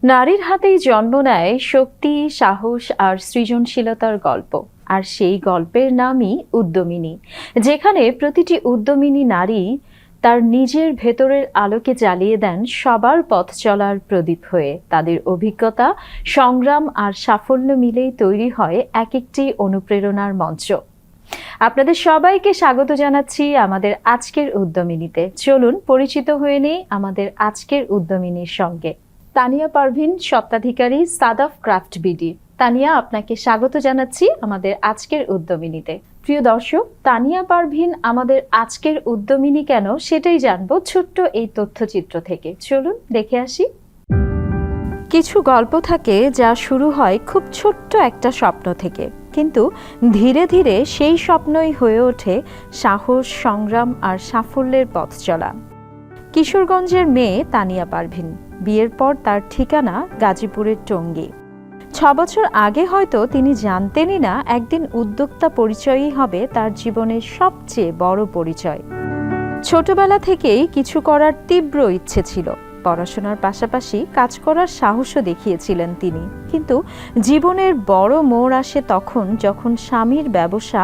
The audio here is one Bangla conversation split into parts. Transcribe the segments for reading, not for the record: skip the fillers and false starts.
নারীর হাতেই জন্ম নেয় শক্তি, সাহস আর সৃজনশীলতার গল্প। আর সেই গল্পের নামই উদ্যমিনী, যেখানে প্রতিটি উদ্যমিনী নারী তার নিজের ভেতরের আলোকে জ্বালিয়ে দেন সবার পথ চলার প্রদীপ হয়ে। তাদের অভিজ্ঞতা, সংগ্রাম আর সাফল্য মিলেই তৈরি হয় এক একটি অনুপ্রেরণার মঞ্চ। আপনাদের সবাইকে স্বাগত জানাচ্ছি আমাদের আজকের উদ্যমিনীতে। চলুন পরিচিত হয়ে নেই আমাদের আজকের উদ্যমিনীর সঙ্গে। তানিয়া পারভিন, স্বত্বাধিকারী সাদাফ ক্রাফট বিডি। তানিয়া, আপনাকে স্বাগত জানাচ্ছি আমাদের আজকের উদ্যমিনীতে। প্রিয় দর্শক, তানিয়া পারভিন আমাদের আজকের উদ্যমিনী কেন সেটাই জানবো ছোট্ট এই তথ্যচিত্র থেকে। চলুন দেখে আসি। কিছু গল্প থাকে যা শুরু হয় খুব ছোট্ট একটা স্বপ্ন থেকে, কিন্তু ধীরে ধীরে সেই স্বপ্নই হয়ে ওঠে সাহস, সংগ্রাম আর সাফল্যের পথ চলা। কিশোরগঞ্জের মেয়ে তানিয়া পারভিন। বিয়ের পর তার ঠিকানা গাজীপুরের টঙ্গী। 6 বছর আগে হয়তো তিনি জানতেনই না একদিন উদ্যোক্তা পরিচয়ই হবে তার জীবনের সবচেয়ে বড় পরিচয়। ছোটবেলা থেকেই কিছু করার তীব্র ইচ্ছে ছিল। পড়াশোনার পাশাপাশি কাজ করার সাহসও দেখিয়েছিলেন তিনি। কিন্তু জীবনের বড় মোড় আসে তখন, যখন স্বামীর ব্যবসা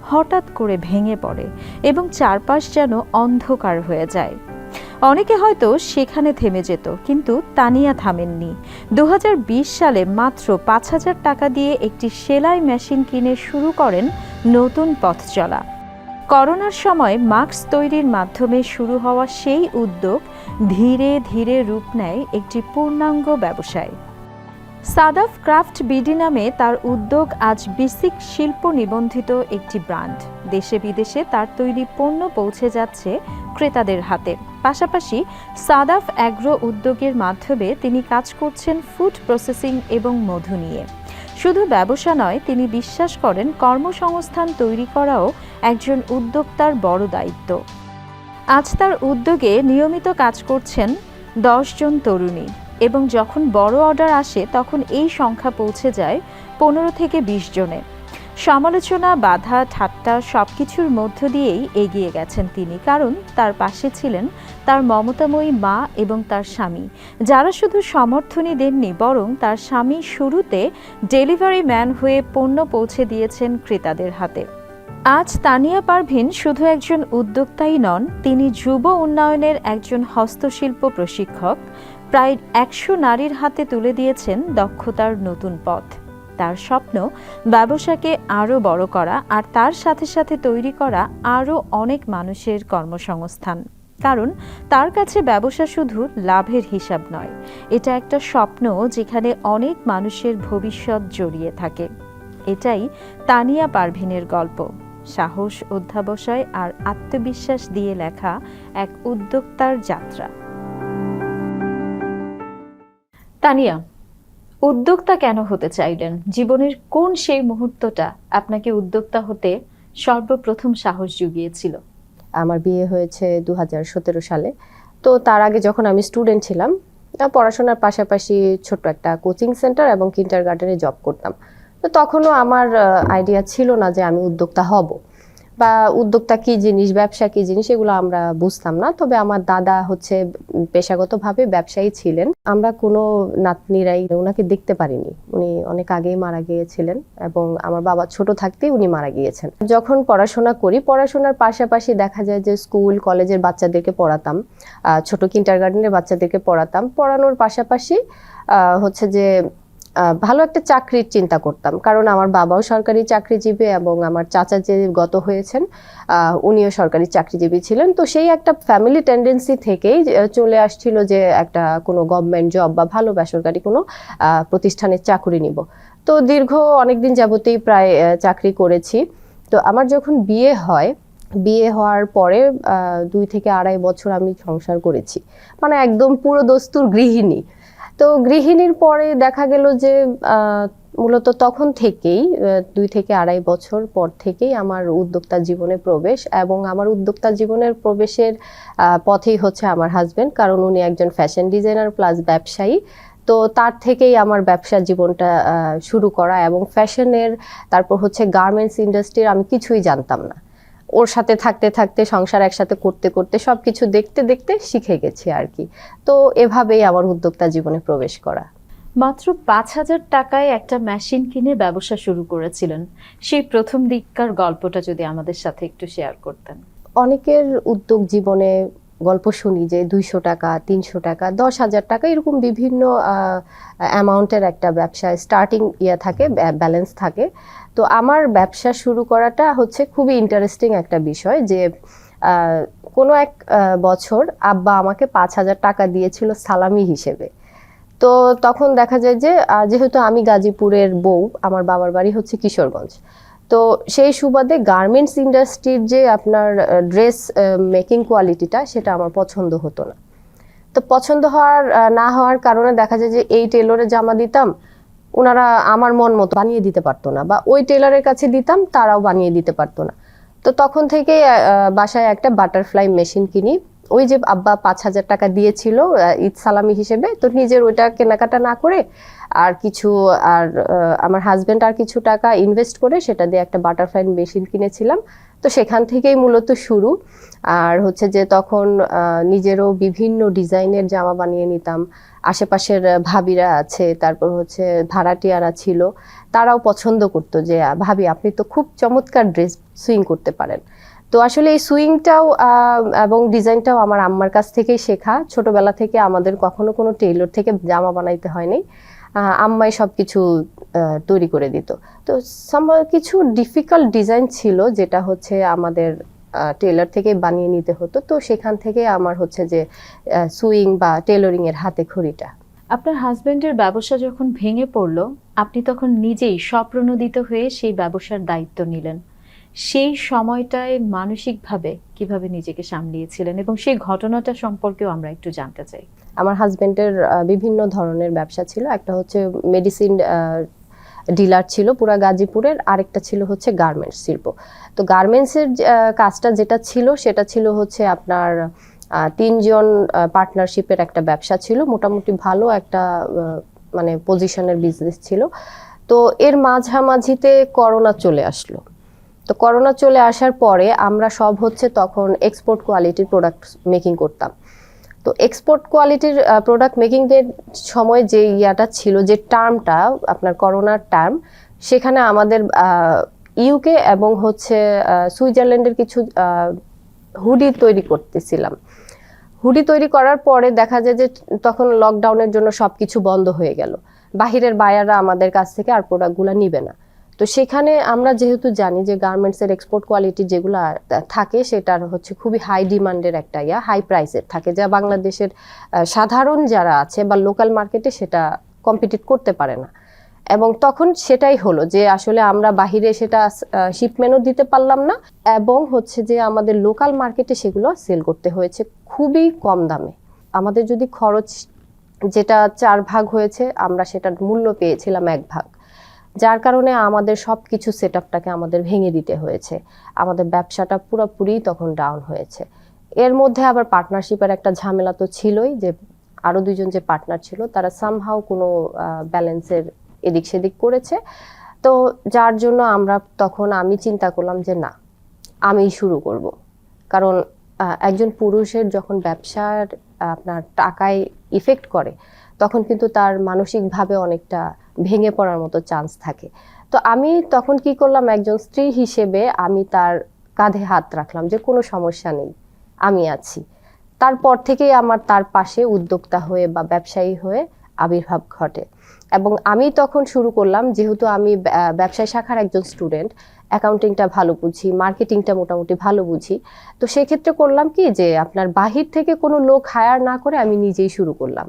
হঠাৎ করে ভেঙে পড়ে এবং চারপাশ যেন অন্ধকার হয়ে যায়। অনেকে হয়তো সেখানে থেমে যেত, কিন্তু তানিয়া থামেননি। 2020 সালে মাত্র 5,000 টাকা দিয়ে একটি সেলাই মেশিন কিনে শুরু করেন নতুন পথ চলা। করোনার সময় মাস্ক তৈরির মাধ্যমে শুরু হওয়া সেই উদ্যোগ ধীরে ধীরে রূপ নেয় একটি পূর্ণাঙ্গ ব্যবসায়। সাদাফ ক্রাফট বিডি নামে তার উদ্যোগ আজ বেসিক শিল্প নিবন্ধিত একটি ব্র্যান্ড। দেশে বিদেশে তার তৈরি পণ্য পৌঁছে যাচ্ছে ক্রেতাদের হাতে। পাশাপাশি সাদাফ অ্যাগ্রো উদ্যোগের মাধ্যমে তিনি কাজ করছেন ফুড প্রসেসিং এবং মধু নিয়ে। শুধু ব্যবসা নয়, তিনি বিশ্বাস করেন কর্মসংস্থান তৈরি করাও একজন উদ্যোক্তার বড় দায়িত্ব। আজ তার উদ্যোগে নিয়মিত কাজ করছেন 10 জন তরুণী, এবং যখন বড় অর্ডার আসে তখন এই সংখ্যা পৌঁছে যায় 15 থেকে 20 জনে। সমালোচনা, বাধা, ঠাট্টা সবকিছুর মধ্য দিয়েই এগিয়ে গেছেন তিনি, কারণ তার পাশে ছিলেন তার মমতাময়ী মা এবং তার স্বামী, যারা শুধু সমর্থনই দেননি, বরং তার স্বামী শুরুতে ডেলিভারি ম্যান হয়ে পণ্য পৌঁছে দিয়েছেন ক্রেতাদের হাতে। আজ তানিয়া পারভিন শুধু একজন উদ্যোক্তাই নন, তিনি যুব উন্নয়নের একজন হস্তশিল্প প্রশিক্ষক। প্রায় 100 নারীর হাতে তুলে দিয়েছেন দক্ষতার নতুন পথ। তার স্বপ্ন ব্যবসাকে আরও বড় করা, আর তার সাথে সাথে তৈরি করা আরও অনেক মানুষের কর্মসংস্থান। কারণ তার কাছে ব্যবসা শুধু লাভের হিসাব নয়, এটা একটা স্বপ্ন যেখানে অনেক মানুষের ভবিষ্যৎ জড়িয়ে থাকে। এটাই তানিয়া পারভিনের গল্প। সাহস, অধ্যবসায় আর আত্মবিশ্বাস দিয়ে লেখা এক উদ্যোক্তার যাত্রা। তানিয়া, উদ্যোক্তা কেন হতে চাইলেন? জীবনের কোন সেই মুহূর্তটা আপনাকে উদ্যোক্তা হতে সর্বপ্রথম সাহস জুগিয়েছিল? আমার বিয়ে হয়েছে 2017 সালে। তো তার আগে যখন আমি স্টুডেন্ট ছিলাম, পড়াশোনার পাশাপাশি ছোট্ট একটা কোচিং সেন্টার এবং কিন্ডারগার্টেনে জব করতাম। তো তখনও আমার আইডিয়া ছিল না যে আমি উদ্যোক্তা হব, বা উদ্যোক্তা কি জিনিস, ব্যবসা কি জিনিস, এগুলো আমরা বুঝতাম না। তবে আমার দাদা হচ্ছে পেশাগতভাবে ব্যবসায়ী ছিলেন। আমরা কোনো নাতনিরাই ওনাকে দেখতে পারিনি, উনি অনেক আগেই মারা গিয়েছিলেন, এবং আমার বাবা ছোট থাকতেই উনি মারা গিয়েছেন। যখন পড়াশোনা করি, পড়াশোনার পাশাপাশি দেখা যায় যে স্কুল কলেজের বাচ্চাদেরকে পড়াতাম, ছোট কিন্ডারগার্টেনের বাচ্চাদেরকে পড়াতাম। পড়ানোর পাশাপাশি হচ্ছে যে ভালো একটা চাকরির চিন্তা করতাম, কারণ আমার বাবাও সরকারি চাকরিজীবী এবং আমার চাচা যে গত হয়েছেন উনিও সরকারি চাকরিজীবী ছিলেন। তো সেই একটা ফ্যামিলি টেন্ডেন্সি থেকেই চলে আসছিল যে একটা কোনো গভর্নমেন্ট জব বা ভালো বেসরকারি কোনো প্রতিষ্ঠানের চাকরি নিব। তো দীর্ঘ অনেকদিন যাবতেই প্রায় চাকরি করেছি। তো আমার যখন বিয়ে হয়, বিয়ে হওয়ার পরে 2 থেকে 2.5 বছর আমি সংসার করেছি, মানে একদম পুরো দস্তুর গৃহিণী। তো গৃহিণীর পরে দেখা গেল যে মূলত তখন থেকেই 2 থেকে 2.5 বছর পর থেকেই আমার উদ্যোক্তা জীবনে প্রবেশ, এবং আমার উদ্যোক্তা জীবনের প্রবেশের পথেই হচ্ছে আমার হাজবেন্ড, কারণ উনি একজন ফ্যাশন ডিজাইনার প্লাস ব্যবসায়ী। তো তার থেকেই আমার ব্যবসা জীবনটা শুরু করা, এবং ফ্যাশনের, তারপর হচ্ছে গার্মেন্টস ইন্ডাস্ট্রির আমি কিছুই জানতাম না। ওর সাথে থাকতে থাকতে, সংসার একসাথে করতে করতে সবকিছু দেখতে দেখতে শিখে গেছি আর কি। তো এভাবেই আমার উদ্যোক্তা জীবনে প্রবেশ করা। মাত্র 5,000 টাকায় একটা মেশিন কিনে ব্যবসা শুরু করেছিলেন। সেই প্রথম দিককার গল্পটা যদি আমাদের সাথে একটু শেয়ার করতেন। অনেকের উদ্যোগ জীবনে গল্প শুনি যে 200 টাকা, 300 টাকা, 10,000 টাকা এরকম বিভিন্ন অ্যামাউন্টের একটা ব্যবসায় স্টার্টিং থাকে, ব্যালেন্স থাকে। তো আমার ব্যবসা শুরু করাটা হচ্ছে খুবই ইন্টারেস্টিং একটা বিষয় যে কোনো এক বছর আব্বা আমাকে 5,000 টাকা দিয়েছিল সালামি হিসেবে। তো তখন দেখা যায় যে যেহেতু আমি গাজীপুরের বউ, আমার বাবার বাড়ি হচ্ছে কিশোরগঞ্জ। তো সেই সুবাদে গার্মেন্টস ইন্ডাস্ট্রির যে আপনার ড্রেস মেকিং কোয়ালিটিটা সেটা আমার পছন্দ হতো না। তো পছন্দ হওয়ার না হওয়ার কারণে দেখা যায় যে এই টেলরে জামা দিতাম, ওনারা আমার মন মতো বানিয়ে দিতে পারতো না, বা ওই টেলারের কাছে দিতাম তারাও বানিয়ে দিতে পারতো না। তো তখন থেকে বাসায় একটা বাটারফ্লাই মেশিন কিনি। ওই যে আব্বা 5,000 টাকা দিয়েছিল ঈদ সালামি হিসেবে, তো নিজের ওইটা কেনাকাটা না করে আর কিছু আমার হাজবেন্ড আর কিছু টাকা ইনভেস্ট করে সেটা দিয়ে একটা বাটারফ্লাই মেশিন কিনেছিলাম। তো সেখান থেকেই মূলত শুরু। আর হচ্ছে যে তখন নিজেরও বিভিন্ন ডিজাইনের জামা বানিয়ে নিতাম। আশেপাশের ভাবিরা আছে, তারপর হচ্ছে ভাড়াটিয়ারা ছিল, তারাও পছন্দ করতো যে ভাবি আপনি তো খুব চমৎকার ড্রেস সুইং করতে পারেন। তো আসলে এই সুইংটাও এবং ডিজাইনটাও আমার আম্মার কাছ থেকেই শেখা। ছোটবেলা থেকে আমাদের কখনো কোনো টেইলর থেকে জামা বানাইতে হয়নি, আম্মাই সবকিছু তৈরি করে দিত। তো কিছু ডিফিকাল্ট ডিজাইন ছিল যেটা হচ্ছে আমাদের টেলার থেকে বানিয়ে নিতে হতো। তো সেখান থেকে আমার হচ্ছে যে সুইং বা টেলরিং এর হাতে খড়িটা। আপনার হাজবেন্ডের ব্যবসা যখন ভেঙে পড়ল, আপনি তখন নিজেই স্বপ্রণোদিত হয়ে সেই ব্যবসার দায়িত্ব নিলেন। সেই সময়টায় মানসিকভাবে কিভাবে নিজেকে সামলিয়েছিলেন এবং সেই ঘটনাটা সম্পর্কেও আমরা একটু জানতে চাই। আমার হাজবেন্ডের বিভিন্ন ধরনের ব্যবসা ছিল। একটা হচ্ছে মেডিসিন ডিলার ছিল পুরা গাজীপুরের, আরেকটা ছিল হচ্ছে গার্মেন্টস শিল্প। তো গার্মেন্টসের কাজটা যেটা ছিল সেটা ছিল হচ্ছে আপনার 3 জন পার্টনারশিপের একটা ব্যবসা ছিল, মোটামুটি ভালো একটা মানে পজিশনের বিজনেস ছিল। তো এর মাঝামাঝিতে করোনা চলে আসলো। তো করোনা চলে আসার পরে আমরা সব হচ্ছে তখন এক্সপোর্ট কোয়ালিটির প্রোডাক্ট মেকিং করতাম। তো এক্সপোর্ট কোয়ালিটির প্রোডাক্ট মেকিং এর সময় যে ইয়াটা ছিল, যে টার্মটা আপনার করোনার টার্ম, সেখানে আমাদের ইউকে এবং হচ্ছে সুইজারল্যান্ডের কিছু হুডি তৈরি করতেছিলাম। হুডি তৈরি করার পরে দেখা যায় যে তখন লকডাউনের জন্য সবকিছু বন্ধ হয়ে গেল, বাহিরের বায়াররা আমাদের কাছ থেকে আর প্রোডাক্টগুলো নিবে না। তো সেখানে আমরা যেহেতু জানি যে গার্মেন্টসের এক্সপোর্ট কোয়ালিটি যেগুলো থাকে সেটার হচ্ছে খুবই হাই ডিমান্ডের একটা হাই প্রাইসের থাকে, যা বাংলাদেশের সাধারণ যারা আছে বা লোকাল মার্কেটে সেটা কম্পিটিট করতে পারে না। এবং তখন সেটাই হলো যে আসলে আমরা বাহিরে সেটা শিপমেন্টও দিতে পারলাম না, এবং হচ্ছে যে আমাদের লোকাল মার্কেটে সেগুলো সেল করতে হয়েছে খুবই কম দামে। আমাদের যদি খরচ যেটা 4 ভাগ হয়েছে, আমরা সেটার মূল্য পেয়েছিলাম 1 ভাগ, যার কারণে আমাদের সব কিছু সেট আপটাকে আমাদের ভেঙে দিতে হয়েছে। আমাদের ব্যবসাটা পুরোপুরি তখন ডাউন হয়েছে। এর মধ্যে আবার পার্টনারশিপের একটা ঝামেলা তো ছিলই, যে আরো 2 জন যে পার্টনার ছিল তারা সামহাও কোনো ব্যালেন্সের এদিক সেদিক করেছে। তো যার জন্য আমি চিন্তা করলাম যে না, আমি শুরু করব। কারণ একজন পুরুষের যখন ব্যবসার আপনার টাকায় ইফেক্ট করে, তখন কিন্তু তার মানসিকভাবে অনেকটা ভেঙে পড়ার মতো চান্স থাকে। তো আমি তখন কি করলাম, একজন স্ত্রী হিসেবে আমি তার কাঁধে হাত রাখলাম যে কোনো সমস্যা নেই, আমি আছি। তারপর থেকেই আমার তার পাশে উদ্যোক্তা হয়ে বা ব্যবসায়ী হয়ে আবির্ভাব ঘটে। এবং আমি তখন শুরু করলাম, যেহেতু আমি ব্যবসায় শাখার একজন স্টুডেন্ট, অ্যাকাউন্টিংটা ভালো বুঝি, মার্কেটিংটা মোটামুটি ভালো বুঝি। তো সেক্ষেত্রে করলাম কি, যে আপনার বাহির থেকে কোনো লোক হায়ার না করে আমি নিজেই শুরু করলাম।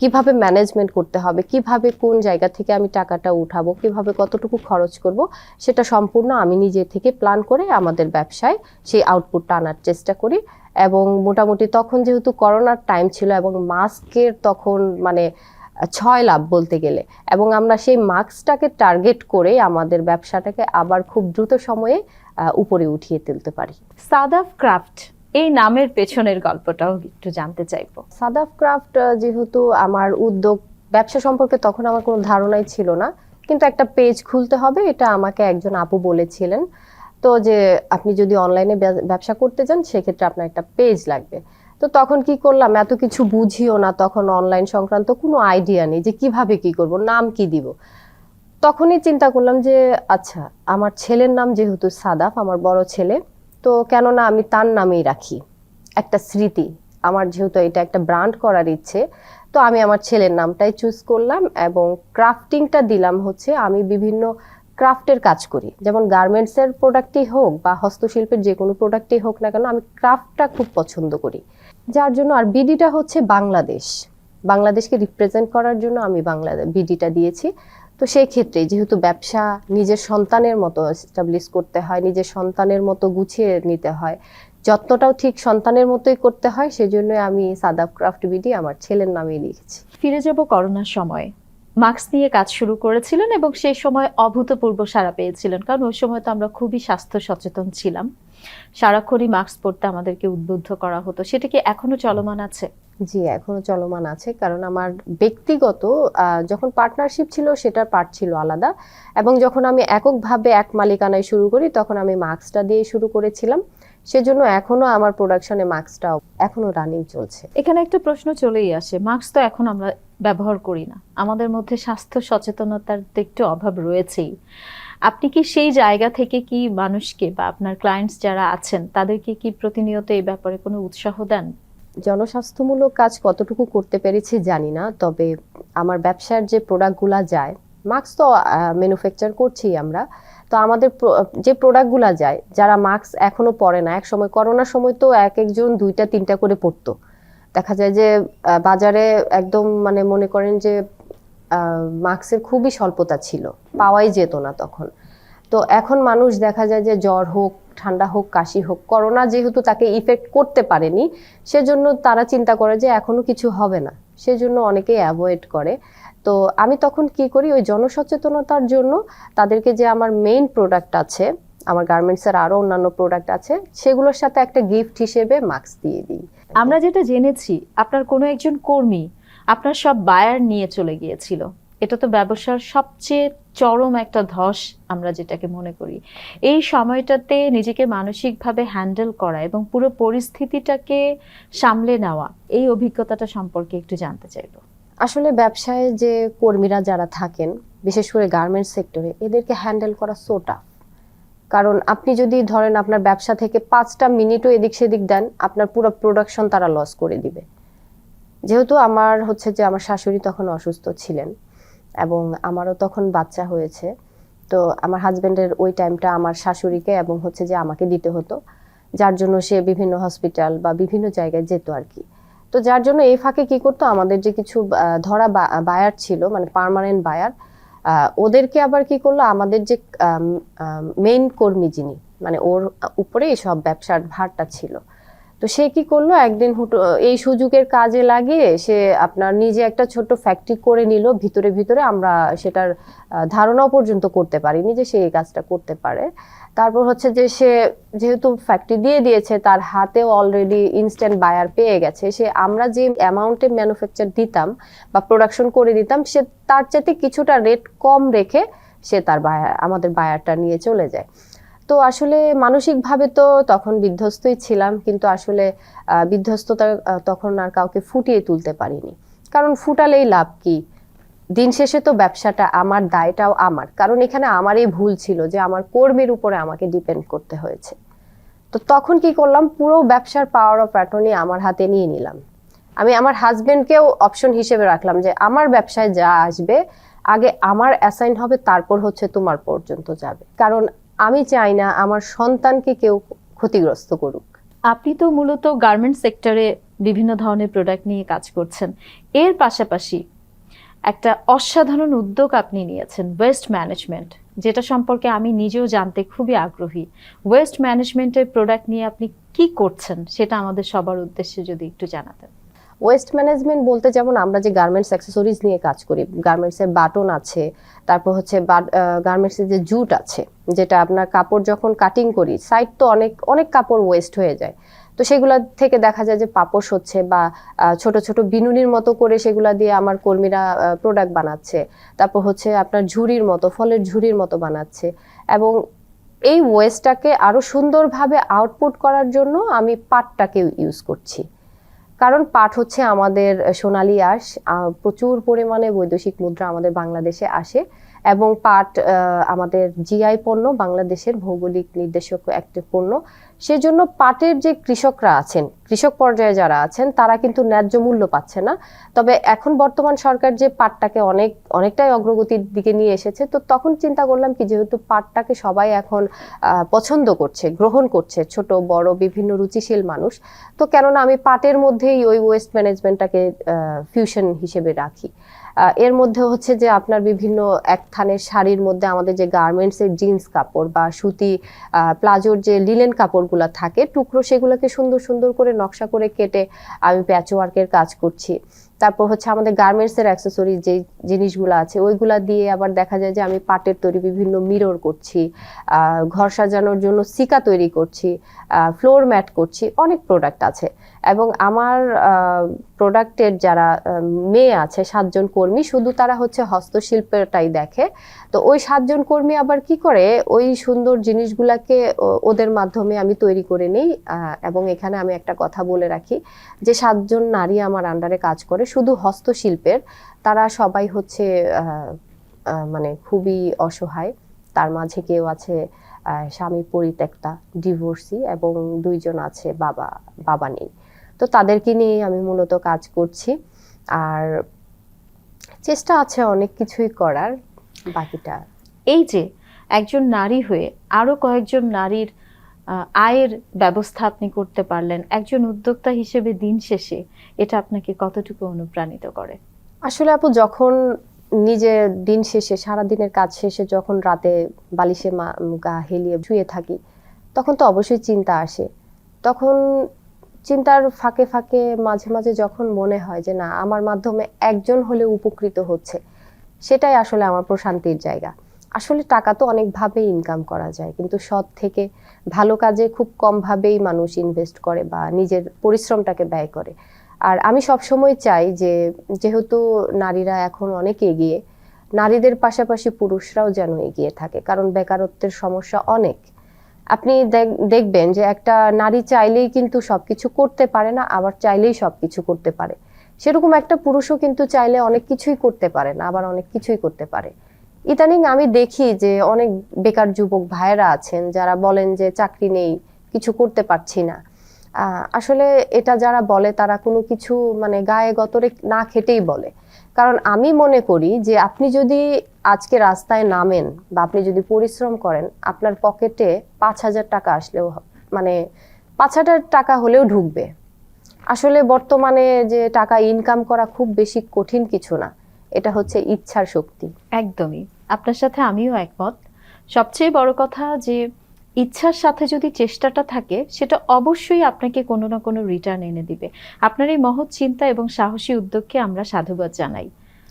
কিভাবে ম্যানেজমেন্ট করতে হবে, কিভাবে কোন জায়গা থেকে আমি টাকাটা উঠাবো, কিভাবে কতটুকু খরচ করব, সেটা সম্পূর্ণ আমি নিজে থেকে প্ল্যান করে আমাদের ব্যবসায় সেই আউটপুটটা আনার চেষ্টা করি। এবং মোটামুটি তখন যেহেতু করোনার টাইম ছিল এবং মাস্কের তখন মানে 6 লাভ বলতে গেলে, এবং আমরা সেই মাস্কটাকে টার্গেট করে আমাদের ব্যবসাটাকে আবার খুব দ্রুত সময়ে উপরে উঠিয়ে তুলতে পারি। সাদাফ ক্রাফট এই নামের পেছনের গল্পটাও একটু জানতে চাইবো। সাদাফ ক্রাফট যেহেতু আমার উদ্যোগ, ব্যবসা সম্পর্কে তখন আমার কোনো ধারণাই ছিল না, কিন্তু একটা পেজ খুলতে হবে এটা আমাকে একজন আপু বলেছিলেন। তো যে আপনি যদি অনলাইনে ব্যবসা করতে চান সেক্ষেত্রে আপনার একটা পেজ লাগবে। তো তো তখন কি করলাম, এত কিছু বুঝিও না, তখন অনলাইন সংক্রান্ত কোনো আইডিয়া নেই যে কিভাবে কি করব, নাম কি দিব। তখনই চিন্তা করলাম যে আচ্ছা, আমার ছেলের নাম যেহেতু সাদাফ, আমার বড় ছেলে, তো কেন না আমি তার নামেই রাখি, একটা স্মৃতি। আমার যেহেতু এটা একটা ব্র্যান্ড করার ইচ্ছে, তো আমি আমার ছেলের নামটাই চুজ করলাম এবং ক্রাফটিংটা দিলাম হচ্ছে আমি বিভিন্ন ক্রাফটের কাজ করি, যেমন গার্মেন্টসের প্রোডাক্টই হোক বা হস্তশিল্পের যে কোনো প্রোডাক্টই হোক না কেন, আমি ক্রাফটটা খুব পছন্দ করি। যার জন্য আর বিডিটা হচ্ছে বাংলাদেশকে রিপ্রেজেন্ট করার জন্য আমি বিডিটা দিয়েছি। তো সেই ক্ষেত্রে যেহেতু ব্যবসা নিজের সন্তানের মতো এস্টাবলিশ করতে হয়, নিজের সন্তানের মতো গুছিয়ে নিতে হয়, যত্নটাও ঠিক সন্তানের মতোই করতে হয়, সেজন্য আমি সাদাফ ক্রাফট বিডি আমার ছেলের নামে লিখেছি। ফিরে যাব করোনার সময়। মাস্ক নিয়ে কাজ শুরু করেছিলেন এবং সেই সময় অভূতপূর্ব সাড়া পেয়েছিলেন, কারণ ওই সময় তো আমরা খুবই স্বাস্থ্য সচেতন ছিলাম। সারাক্ষণই মাস্ক পরতে আমাদেরকে উদ্বুদ্ধ করা হতো। সেটা কি এখনো চলমান আছে? জি, এখনো চলমান আছে, কারণ আমার ব্যক্তিগত যখন পার্টনারশিপ ছিল সেটার পার্ট ছিল আলাদা, এবং যখন আমি এককভাবে এক মালিকানায় শুরু করি তখন আমি মাস্কটা দিয়ে শুরু করেছিলাম। সেজন্য এখনো আমার প্রোডাকশনে মাস্কটা এখনো রানিং চলছে। এখানে একটা প্রশ্ন চলেই আসে, মাস্ক তো এখন আমরা ব্যবহার করি না, আমাদের মধ্যে স্বাস্থ্য সচেতনতার তো একটু অভাব রয়েছেই। আপনি কি সেই জায়গা থেকে কি মানুষকে বা আপনার ক্লায়েন্টস যারা আছেন তাদেরকে কি প্রতিনিয়ত এই ব্যাপারে কোনো উৎসাহ দেন? জনস্বাস্থ্যমূলক কাজ কতটুকু করতে পেরেছি জানি না, তবে আমার ব্যবসার যে প্রোডাক্টগুলা যায়, মাস্ক তো ম্যানুফ্যাকচার করছি আমরা, তো আমাদের যে প্রোডাক্টগুলা যায়, যারা মাস্ক এখনো পরে না, এক সময় করোনার সময় তো এক একজন 2টা 3টা করে পরতো। দেখা যায় যে বাজারে একদম মানে মনে করেন যে মাস্কের খুবই স্বল্পতা ছিল, পাওয়াই যেত না তখন। তো এখন মানুষ দেখা যায় যে জ্বর হোক, ঠান্ডা হোক, কাশি হোক, করোনা যেহেতু তাকে ইফেক্ট করতে পারেনি, সেজন্য তারা চিন্তা করে যে এখনো কিছু হবে না, সেজন্য অনেকেই অ্যাভয়েড করে। তো আমি তখন কি করি, ওই জনসচেতনতার জন্য তাদেরকে যে আমার মেইন প্রোডাক্ট আছে, আমার গার্মেন্টসের আরও অন্যান্য প্রোডাক্ট আছে, সেগুলোর সাথে একটা গিফট হিসেবে মাস্ক দিয়ে দিই। আমরা যেটা জেনেছি, আপনার কোনো একজন কর্মী আপনার সব বায়ার নিয়ে চলে গিয়েছিল। এটা তো ব্যবসার সবচেয়ে চরম একটা ধস আমরা যেটাকে মনে করি। এই সময়টাতে নিজেকে মানসিকভাবে হ্যান্ডেল করা এবং পুরো পরিস্থিতিটাকে সামলে নেওয়া, এই অভিজ্ঞতাটা সম্পর্কে একটু জানতে চাইবো। আসলে ব্যবসায় যে কর্মীরা যারা থাকেন, বিশেষ করে গার্মেন্টস সেক্টরে, এদেরকে হ্যান্ডেল করা সো টাফ। কারণ আপনি যদি ধরেন আপনার ব্যবসা থেকে 5টা মিনিটও এদিক সেদিক দেন, আপনার পুরো প্রোডাকশন তারা লস করে দিবে। যেহেতু আমার হচ্ছে যে আমার শাশুড়ি তখন অসুস্থ ছিলেন এবং আমারও তখন বাচ্চা হয়েছে, তো আমার হাজবেন্ডের ওই টাইমটা আমার শাশুড়িকে এবং হচ্ছে যে আমাকে দিতে হতো, যার জন্য সে বিভিন্ন হসপিটাল বা বিভিন্ন জায়গায় যেত আর কি। তো যার জন্য এই ফাঁকে কি করতো, আমাদের যে কিছু ধরা বায়ার ছিল, মানে পার্মানেন্ট বায়ার, ওদেরকে আবার কি করলো, আমাদের যে মেইন কর্মী যিনি, মানে ওর উপরে সব ব্যবসার ভারটা ছিল, তো সে কি করলো, একদিন এই সুযোগের কাজে লাগিয়ে সে আপনার নিজে একটা ছোট্ট ফ্যাক্টরি করে নিল ভিতরে ভিতরে। আমরা সেটার ধারণাও পর্যন্ত করতে পারিনি যে সে এই কাজটা করতে পারে। তারপর হচ্ছে যে সে যেহেতু ফ্যাক্টরি দিয়ে দিয়েছে, তার হাতেও অলরেডি ইনস্ট্যান্ট বায়ার পেয়ে গেছে, সে আমরা যে অ্যামাউন্টে ম্যানুফ্যাকচার দিতাম বা প্রোডাকশন করে দিতাম, সে তার চাইতে কিছুটা রেট কম রেখে সে তার আমাদের বায়ারটা নিয়ে চলে যায়। তো আসলে মানসিকভাবে তো তখন বিধ্বস্তই ছিলাম, কিন্তু আসলে বিধ্বস্ততা তখন আর কাউকে ফুটিয়ে তুলতে পারিনি, কারণ ফুটালেই লাভ কি, দিন শেষে তো ব্যবসাটা আমার, দায়টাও আমার, কারণ এখানে আমারই ভুল ছিল যে আমার কর্মীর উপরে আমাকে ডিপেন্ড করতে হয়েছে। তো তখন কি করলাম, পুরো ব্যবসার পাওয়ার অফ অ্যাটর্নি আমার হাতে নিয়ে নিলাম। আমি আমার হাজবেন্ডকেও অপশন হিসেবে রাখলাম যে আমার ব্যবসায় যা আসবে আগে আমার অ্যাসাইন হবে, তারপর হচ্ছে তোমার পর্যন্ত যাবে, কারণ আমি চাই না আমার সন্তানকে কেউ ক্ষতিগ্রস্ত করুক। আপনি তো মূলত গার্মেন্টস সেক্টরে বিভিন্ন ধরনের প্রোডাক্ট নিয়ে কাজ করছেন, এর পাশাপাশি একটা অসাধারণ উদ্যোগ আপনি নিয়েছেন, ওয়েস্ট ম্যানেজমেন্ট, যেটা সম্পর্কে আমি নিজেও জানতে খুবই আগ্রহী। ওয়েস্ট ম্যানেজমেন্টের প্রোডাক্ট নিয়ে আপনি কি করছেন সেটা আমাদের সবার উদ্দেশ্যে যদি একটু জানাতেন। ওয়েস্ট ম্যানেজমেন্ট বলতে যেমন আমরা যে গার্মেন্টস অ্যাক্সেসরিজ নিয়ে কাজ করি, গার্মেন্টসের বাটন আছে, তারপর হচ্ছে গার্মেন্টসের যে জুট আছে, যেটা আপনার কাপড় যখন কাটিং করি, সাইড তো অনেক অনেক কাপড় ওয়েস্ট হয়ে যায়, তো সেগুলা থেকে দেখা যায় যে পাপোশ হচ্ছে বা ছোট ছোট বিনুনির মতো করে সেগুলা দিয়ে আমার কর্মীরা প্রোডাক্ট বানাচ্ছে, তারপর হচ্ছে আপনার ঝুড়ির মতো, ফলের ঝুড়ির মতো বানাচ্ছে। এবং এই ওয়েস্টটাকে আরো সুন্দরভাবে আউটপুট করার জন্য আমি পাটটাকে ইউজ করছি। কারণ পাট হচ্ছে আমাদের সোনালী আঁশ, প্রচুর পরিমাণে বৈদেশিক মুদ্রা আমাদের বাংলাদেশে আসে এবং পাট আমাদের জিআই পণ্য, বাংলাদেশের ভৌগোলিক নির্দেশক একটা পণ্য। সেজন্য পাটের যে কৃষকরা আছেন, কৃষক পর্যায়ে যারা আছেন, তারা কিন্তু ন্যায্য মূল্য পাচ্ছে না। তবে এখন বর্তমান সরকার যে পাটটাকে অনেকটাই অগ্রগতির দিকে নিয়ে এসেছে, তো তখন চিন্তা করলাম কি, যেহেতু পাটটাকে সবাই এখন পছন্দ করছে, গ্রহণ করছে, ছোট বড় বিভিন্ন রুচিশীল মানুষ, তো কেননা আমি পাটের মধ্যেই ওই ওয়েস্ট ম্যানেজমেন্টটাকে ফিউশন হিসেবে রাখি। এর মধ্যে হচ্ছে যে আপনার বিভিন্ন এক থানের শাড়ির মধ্যে আমাদের যে গার্মেন্টসের জিন্স কাপড় বা সুতি প্লাজোর যে লিলেন কাপড়গুলো থাকে টুকরো, সেগুলোকে সুন্দর সুন্দর করে নকশা করে কেটে আমি প্যাচওয়ার্কের কাজ করছি। তারপর হচ্ছে আমাদের গার্মেন্টসের অ্যাক্সেসরিজ যে জিনিসগুলো আছে ওইগুলা দিয়ে আবার দেখা যায় যে আমি পাটের তৈরি বিভিন্ন মিরর করছি, ঘর সাজানোর জন্য সিকা তৈরি করছি, ফ্লোর ম্যাট করছি, অনেক প্রোডাক্ট আছে। এবং আমার প্রোডাক্টের যারা মেয়ে আছে 7 জন কর্মী, শুধু তারা হচ্ছে হস্তশিল্পটাই দেখে। তো ওই 7 জন কর্মী আবার কি করে, ওই সুন্দর জিনিসগুলাকে ওদের মাধ্যমে আমি তৈরি করে নিই। এবং এখানে আমি একটা কথা বলে রাখি যে 7 জন নারী আমার আন্ডারে কাজ করে শুধু হস্তশিল্পের, তারা সবাই হচ্ছে মানে খুবই অসহায়। তার মাঝে কেউ আছে স্বামী পরিত্যক্তা, ডিভোর্সি, এবং 2 জন আছে বাবা নেই। তো তাদেরকে নিয়ে আমি মূলত কাজ করছি, আর চেষ্টা আছে অনেক কিছুই করার। বাকিটা এই যে একজন নারী হয়ে আরো কয়েকজন নারীর আয়ের ব্যবস্থা আপনি করতে পারলেন, একজন উদ্যোক্তা হিসেবে দিন শেষে এটা আপনাকে কতটুকু অনুপ্রাণিত করে? আসলে আপু, যখন নিজে দিন শেষে সারাদিনের কাজ শেষে যখন রাতে বালিশে গা হেলিয়ে শুয়ে থাকি, তখন তো অবশ্যই চিন্তা আসে। তখন চিন্তার ফাঁকে ফাঁকে মাঝে মাঝে যখন মনে হয় যে না, আমার মাধ্যমে একজন হলে উপকৃত হচ্ছে, সেটাই আসলে আমার প্রশান্তির জায়গা। আসলে টাকা তো অনেকভাবেই ইনকাম করা যায়, কিন্তু সৎ থেকে ভালো কাজে খুব কম ভাবেই মানুষ ইনভেস্ট করে বা নিজের পরিশ্রমটাকে ব্যয় করে। আর আমি সবসময় চাই যে, যেহেতু নারীরা এখন অনেক এগিয়ে, নারীদের পাশাপাশি পুরুষরাও যেন এগিয়ে থাকে, কারণ বেকারত্বের সমস্যা অনেক। আপনি দেখবেন যে একটা নারী চাইলেই কিন্তু সবকিছু করতে পারে না, আবার চাইলেই সবকিছু করতে পারে। সেরকম একটা পুরুষও কিন্তু চাইলে অনেক কিছুই করতে পারে না, আবার অনেক কিছুই করতে পারে। ইদানিং আমি দেখি যে অনেক বেকার যুবক ভাইয়েরা আছেন যারা বলেন যে চাকরি নেই, কিছু করতে পারছি না। আসলে এটা যারা বলে তারা কোনো কিছু মানে গায়ে গতরে না খেটেই বলে। কারণ আমি মনে করি যে আপনি যদি আজকে রাস্তায় নামেন বা আপনি যদি পরিশ্রম করেন, আপনার পকেটে 5,000 টাকা আসলেও মানে 5,000 টাকা হলেও ঢুকবে। আসলে বর্তমানে যে টাকা ইনকাম করা খুব বেশি কঠিন কিছু না, এটা হচ্ছে ইচ্ছার শক্তি। একদমই, আপনার সাথে আমিও একমত। সবচেয়ে বড় কথা যে ইচ্ছার সাথে যদি চেষ্টাটা থাকে, সেটা অবশ্যই আপনাকে কোনো না কোনো রিটার্ন এনে দিবে। আপনার এই মহৎ চিন্তা এবং সাহসী উদ্যোগকে আমরা সাধুবাদ জানাই।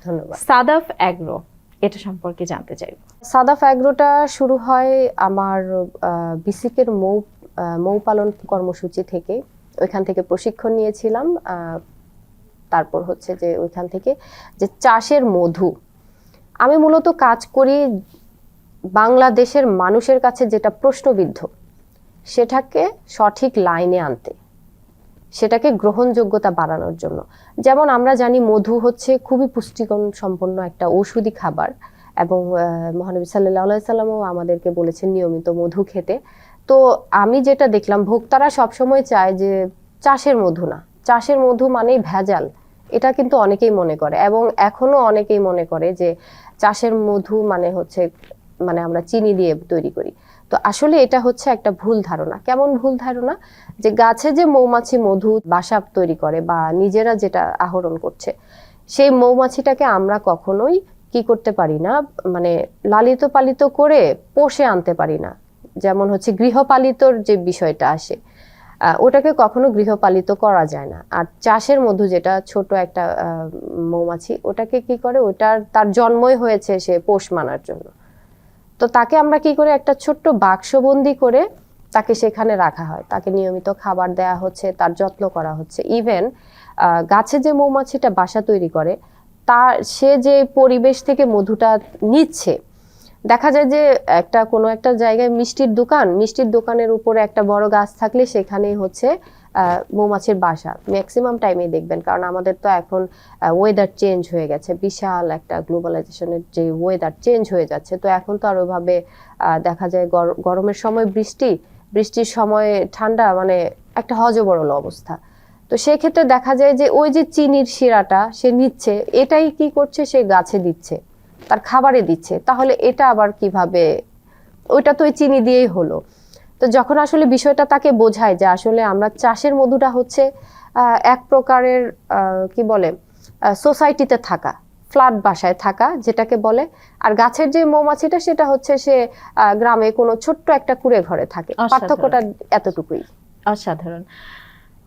ধন্যবাদ। সাদাফ অ্যাগ্রো, এটা সম্পর্কে জানতে চাইব। সাদাফ অ্যাগ্রোটা শুরু হয় আমার বিসিকের মৌ পালন কর্মসূচি থেকে। ওইখান থেকে প্রশিক্ষণ নিয়েছিলাম। তারপর হচ্ছে যে ওইখান থেকে যে চাষের মধু, আমি মূলত কাজ করি বাংলাদেশের মানুষের কাছে যেটা প্রশ্নবিদ্ধ, সেটাকে সঠিক লাইনে আনতে, সেটাকে গ্রহণযোগ্যতা বাড়ানোর জন্য। যেমন আমরা জানি মধু হচ্ছে খুবই পুষ্টিগুণ সম্পন্ন একটা ঔষধি খাবার, এবং মহানবী সাল্লাল্লাহু আলাইহি সাল্লামও আমাদেরকে বলেছেন নিয়মিত মধু খেতে। তো আমি যেটা দেখলাম, ভোক্তারা সবসময় চায় যে চাষের মধু না, চাষের মধু মানেই ভেজাল, এটা কিন্তু অনেকেই মনে করে, এবং এখনো অনেকেই মনে করে যে চাষের মধু মানে হচ্ছে মানে আমরা চিনি দিয়ে তৈরি করি। তো আসলে এটা হচ্ছে একটা ভুল ধারণা। কেমন ভুল ধারণা? যে গাছে যে মৌমাছি মধু বাসা তৈরি করে বা নিজেরা যেটা আহরণ করছে, সেই মৌমাছিটাকে আমরা কখনোই কি করতে পারি না, মানে লালিত পালিত করে পোষে আনতে পারি না। যেমন হচ্ছে গৃহপালিতর যে বিষয়টা আসে, ওটাকে কখনো গৃহপালিত করা যায় না। আর চাষের মধু যেটা ছোট একটা মৌমাছি, ওটাকে কি করে, তার জন্মই হয়েছে সে পোষ মানার জন্য। তো তাকে আমরা কি করে একটা ছোট্ট বাক্সবন্দি করে তাকে সেখানে রাখা হয়, তাকে নিয়মিত খাবার দেয়া হচ্ছে, তার যত্ন করা হচ্ছে। ইভেন গাছে যে মৌমাছিটা বাসা তৈরি করে, সে যে পরিবেশ থেকে মধুটা নিচ্ছে, দেখা যায় যে কোনো একটা জায়গায় মিষ্টির দোকানের উপরে একটা বড় গাছ থাকলে সেখানে হচ্ছে মৌমাছির বাসা ম্যাক্সিমাম টাইমেই দেখবেন, কারণ আমাদের তো এখন ওয়েদার চেঞ্জ হয়ে গেছে, বিশাল একটা গ্লোবালাইজেশনের যে ওয়েদার চেঞ্জ হয়ে যাচ্ছে, তো এখন তো আর ওইভাবে দেখা যায় গরমের সময় বৃষ্টির সময় ঠান্ডা, মানে একটা হযবরল অবস্থা। তো সেই ক্ষেত্রে দেখা যায় যে ওই যে চিনির শিরাটা সে নিচ্ছে, এটাই কি করছে, সে গাছে দিচ্ছে, তার খাবারে দিচ্ছে, তাহলে এটা আবার কিভাবে, ওইটা তো ওই চিনি দিয়েই হলো। তো যখন আসলে বিষয়টা তাকে বোঝায় যে আসলে আমরা চাষের মধুটা হচ্ছে এক প্রকারের কি বলে সোসাইটিতে থাকা, ফ্ল্যাট বাসায় থাকা যেটাকে বলে, আর গাছের যে মৌমাছিটা সেটা হচ্ছে সে গ্রামে কোনো ছোট্ট একটা কুঁড়ে ঘরে থাকে, পার্থক্যটা এতটুকুই। অসাধারণ।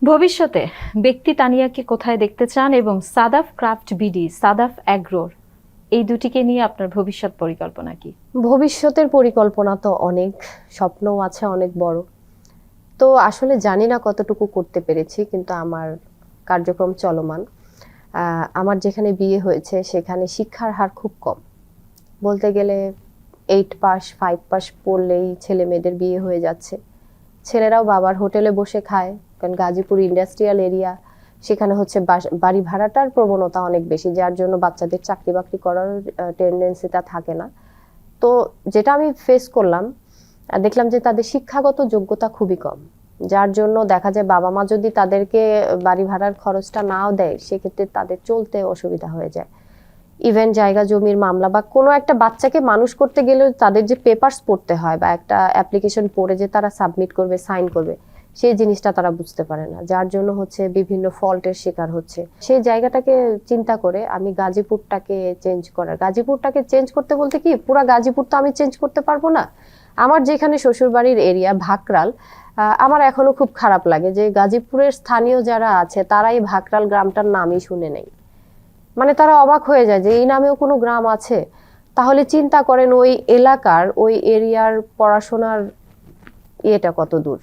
ভবিষ্যতে ব্যক্তি তানিয়াকে কোথায় দেখতে চান, এবং সাদাফ ক্রাফট বিডি, সাদাফ অ্যাগ্রোর এই দুটিকে নিয়ে আপনার ভবিষ্যৎ পরিকল্পনা কি? ভবিষ্যতের পরিকল্পনা তো অনেক, স্বপ্নও আছে অনেক বড়। তো আসলে জানি না কতটুকু করতে পেরেছি, কিন্তু আমার কার্যক্রম চলমান। আমার যেখানে বিয়ে হয়েছে সেখানে শিক্ষার হার খুব কম, বলতে গেলে 8 পাস 5 পাস পড়লেই ছেলে মেয়েদের বিয়ে হয়ে যাচ্ছে। ছেলেরাও বাবার হোটেলে বসে খায়, কারণ গাজীপুর ইন্ডাস্ট্রিয়াল এরিয়া, সেখানে হচ্ছে বাড়ি ভাড়াটার প্রবণতা অনেক বেশি, যার জন্য বাচ্চাদের চাকরি বাকরি করার টেন্ডেন্সিটা থাকে না। তো যেটা আমি ফেস করলাম, দেখলাম যে তাদের শিক্ষাগত যোগ্যতা খুবই কম, যার জন্য দেখা যায় বাবা মা যদি তাদেরকে বাড়ি ভাড়ার খরচটা নাও দেয়, সেক্ষেত্রে তাদের চলতে অসুবিধা হয়ে যায়। ইভেন জায়গা জমির মামলা বা কোনো একটা বাচ্চাকে মানুষ করতে গেলেও তাদের যে পেপারস পড়তে হয় বা একটা অ্যাপ্লিকেশন পড়ে যে তারা সাবমিট করবে, সাইন করবে, সেই জিনিসটা তারা বুঝতে পারে না, যার জন্য হচ্ছে বিভিন্ন ফল্টের শিকার হচ্ছে। সেই জায়গাটাকে চিন্তা করে আমি গাজীপুরটাকে চেঞ্জ করতে বলতে কি, পুরা গাজীপুর তো আমি চেঞ্জ করতে পারবো না। আমার যেখানে শ্বশুরবাড়ির এরিয়া ভাকরাল, আমার এখনো খুব খারাপ লাগে যে গাজীপুরের স্থানীয় যারা আছে তারাই ভাকরাল গ্রামটার নামই শুনে নেই, মানে তারা অবাক হয়ে যায় যে এই নামেও কোনো গ্রাম আছে। তাহলে চিন্তা করেন ওই এলাকার ওই এরিয়ার পড়াশোনার ইয়েটা কত দূর,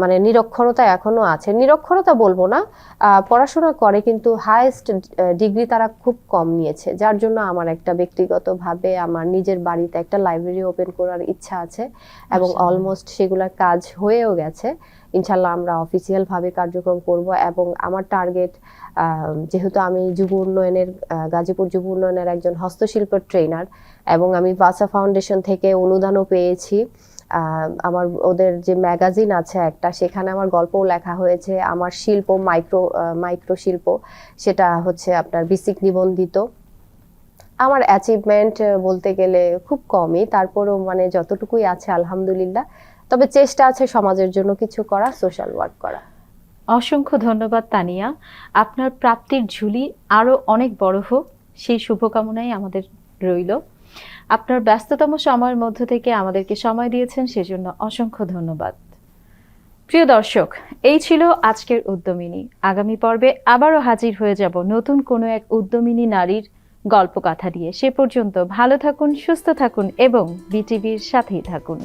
মানে নিরক্ষরতা এখনো আছে, নিরক্ষরতা বলবো না, পড়াশোনা করে কিন্তু হাইয়েস্ট ডিগ্রি তারা খুব কম নিয়েছে, যার জন্য আমার একটা ব্যক্তিগতভাবে আমার নিজের বাড়িতে একটা লাইব্রেরি ওপেন করার ইচ্ছা আছে, এবং অলমোস্ট সেগুলোর কাজ হয়েও গেছে। ইনশাল্লাহ আমরা অফিসিয়াল ভাবে কার্যক্রম করব, এবং আমার টার্গেট, যেহেতু আমি গাজীপুর যুব উন্নয়নের একজন হস্তশিল্পের ট্রেনার, এবং আমি ভাসা ফাউন্ডেশন থেকে অনুদানও পেয়েছি। আমার ওদের যে ম্যাগাজিন আছে একটা, সেখানে আমার গল্পও লেখা হয়েছে, আমার শিল্প মাইক্রো শিল্প, সেটা হচ্ছে আপনার বিসিক নিবন্ধিত। আমার অ্যাচিভমেন্ট বলতে গেলে খুব কমই, তারপরেও মানে যতটুকুই আছে আলহামদুলিল্লাহ। তবে চেষ্টা আছে সমাজের জন্য কিছু করা, সোশ্যাল ওয়ার্ক করা। অসংখ্য ধন্যবাদ তানিয়া, আপনার প্রাপ্তির ঝুলি আরো অনেক বড় হোক, সেই শুভকামনাই আমাদের রইল। আপনার ব্যস্ততম সময়ের মধ্য থেকে আমাদেরকে সময় দিয়েছেন, সেজন্য অসংখ্য ধন্যবাদ। প্রিয় দর্শক, এই ছিল আজকের উদ্যমিনী। আগামী পর্বে আবারও হাজির হয়ে যাব নতুন কোনো এক উদ্যমিনী নারীর গল্পকথা দিয়ে। সে পর্যন্ত ভালো থাকুন, সুস্থ থাকুন এবং বিটিভির সাথেই থাকুন।